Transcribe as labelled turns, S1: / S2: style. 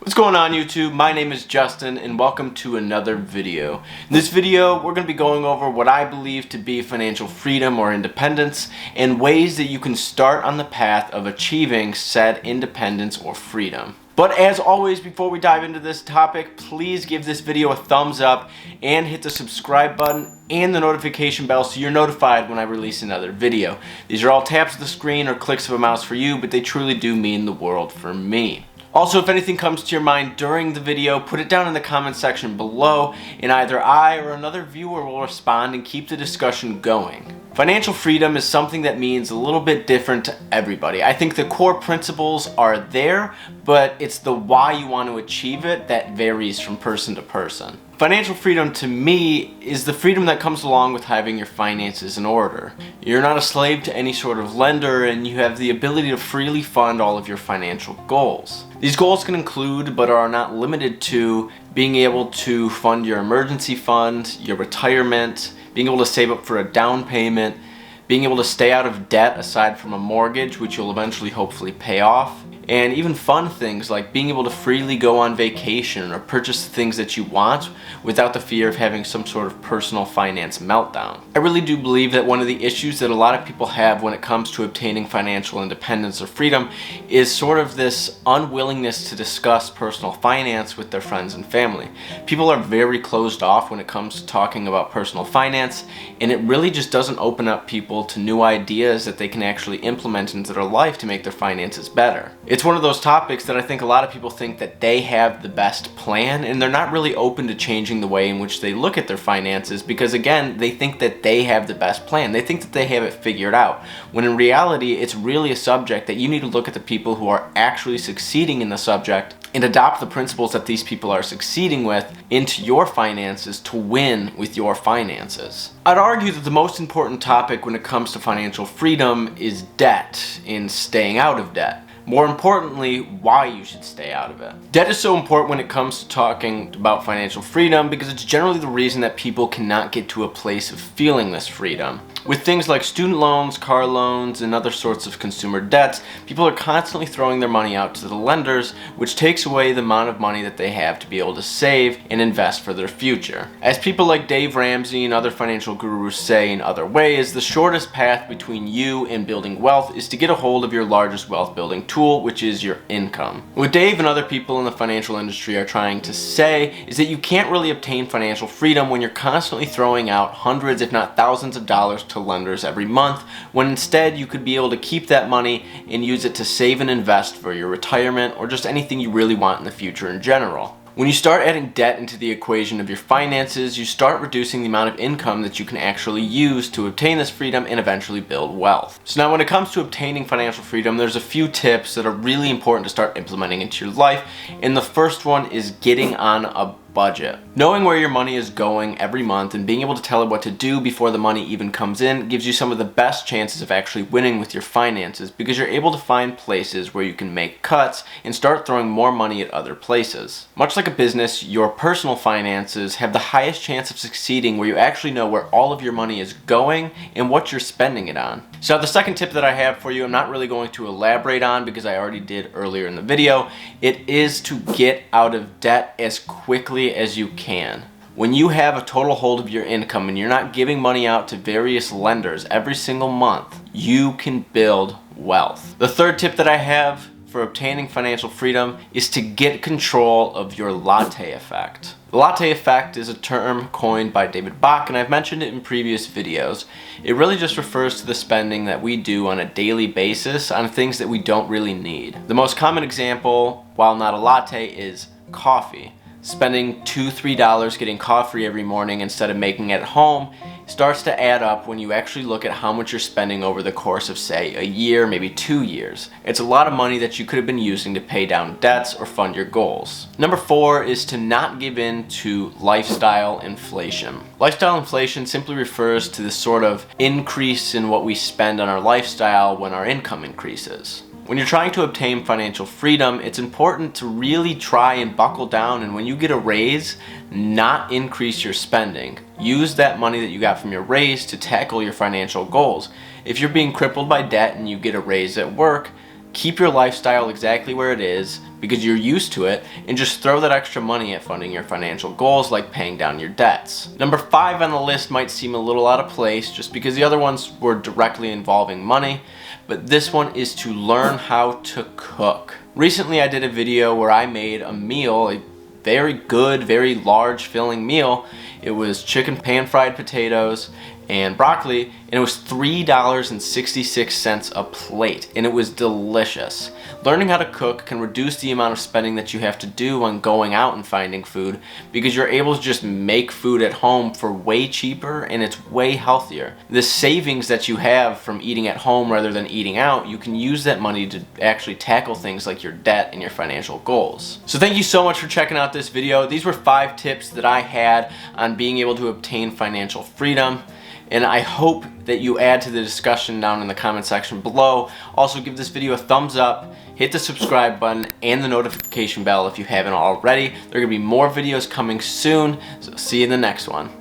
S1: What's going on YouTube? My name is Justin and welcome to another video. In this video we're going to be going over what I believe to be financial freedom or independence and ways that you can start on the path of achieving said independence or freedom. But as always, before we dive into this topic, please give this video a thumbs up and hit the subscribe button and the notification bell so you're notified when I release another video. These are all taps of the screen or clicks of a mouse for you, but they truly do mean the world for me. Also, if anything comes to your mind during the video, put it down in the comment section below and either I or another viewer will respond and keep the discussion going. Financial freedom is something that means a little bit different to everybody. I think the core principles are there, but it's the why you want to achieve it that varies from person to person. Financial freedom to me is the freedom that comes along with having your finances in order. You're not a slave to any sort of lender and you have the ability to freely fund all of your financial goals. These goals can include, but are not limited to, being able to fund your emergency fund, your retirement, being able to save up for a down payment, being able to stay out of debt aside from a mortgage, which you'll eventually hopefully pay off, and even fun things like being able to freely go on vacation or purchase the things that you want without the fear of having some sort of personal finance meltdown. I really do believe that one of the issues that a lot of people have when it comes to obtaining financial independence or freedom is sort of this unwillingness to discuss personal finance with their friends and family. People are very closed off when it comes to talking about personal finance, and it really just doesn't open up people to new ideas that they can actually implement into their life to make their finances better. It's one of those topics that I think a lot of people think that they have the best plan and they're not really open to changing the way in which they look at their finances because again, they think that they have the best plan. They think that they have it figured out. When in reality, it's really a subject that you need to look at the people who are actually succeeding in the subject and adopt the principles that these people are succeeding with into your finances to win with your finances. I'd argue that the most important topic when it comes to financial freedom is debt and staying out of debt. More importantly, why you should stay out of it. Debt is so important when it comes to talking about financial freedom because it's generally the reason that people cannot get to a place of feeling this freedom. With things like student loans, car loans, and other sorts of consumer debts, people are constantly throwing their money out to the lenders, which takes away the amount of money that they have to be able to save and invest for their future. As people like Dave Ramsey and other financial gurus say in other ways, the shortest path between you and building wealth is to get a hold of your largest wealth building tool, which is your income. What Dave and other people in the financial industry are trying to say is that you can't really obtain financial freedom when you're constantly throwing out hundreds if not thousands of dollars to lenders every month, when instead you could be able to keep that money and use it to save and invest for your retirement or just anything you really want in the future in general. When you start adding debt into the equation of your finances, you start reducing the amount of income that you can actually use to obtain this freedom and eventually build wealth. So now when it comes to obtaining financial freedom, there's a few tips that are really important to start implementing into your life, and the first one is getting on a budget. Knowing where your money is going every month and being able to tell it what to do before the money even comes in gives you some of the best chances of actually winning with your finances because you're able to find places where you can make cuts and start throwing more money at other places. Much like a business, your personal finances have the highest chance of succeeding where you actually know where all of your money is going and what you're spending it on. So the second tip that I have for you, I'm not really going to elaborate on because I already did earlier in the video. It is to get out of debt as quickly as you can. When you have a total hold of your income and you're not giving money out to various lenders every single month, you can build wealth. The third tip that I have for obtaining financial freedom is to get control of your latte effect. The latte effect is a term coined by David Bach, and I've mentioned it in previous videos. It really just refers to the spending that we do on a daily basis on things that we don't really need. The most common example, while not a latte, is coffee. Spending $2-3 getting coffee every morning instead of making it at home starts to add up when you actually look at how much you're spending over the course of, say, a year, maybe 2 years. It's a lot of money that you could have been using to pay down debts or fund your goals. Number 4 is to not give in to lifestyle inflation. Lifestyle inflation simply refers to the sort of increase in what we spend on our lifestyle when our income increases. When you're trying to obtain financial freedom, it's important to really try and buckle down, and when you get a raise, not increase your spending. Use that money that you got from your raise to tackle your financial goals. If you're being crippled by debt and you get a raise at work, keep your lifestyle exactly where it is because you're used to it, and just throw that extra money at funding your financial goals like paying down your debts. Number 5 on the list might seem a little out of place just because the other ones were directly involving money, but this one is to learn how to cook. Recently I did a video where I made a meal, a very good, very large filling meal. It was chicken pan-fried potatoes and broccoli, and it was $3.66 a plate, and it was delicious. Learning how to cook can reduce the amount of spending that you have to do on going out and finding food because you're able to just make food at home for way cheaper, and it's way healthier. The savings that you have from eating at home rather than eating out, you can use that money to actually tackle things like your debt and your financial goals. So thank you so much for checking out this video. These were 5 tips that I had on being able to obtain financial freedom, and I hope that you add to the discussion down in the comment section below. Also, give this video a thumbs up, hit the subscribe button and the notification bell if you haven't already. There are going to be more videos coming soon, so see you in the next one.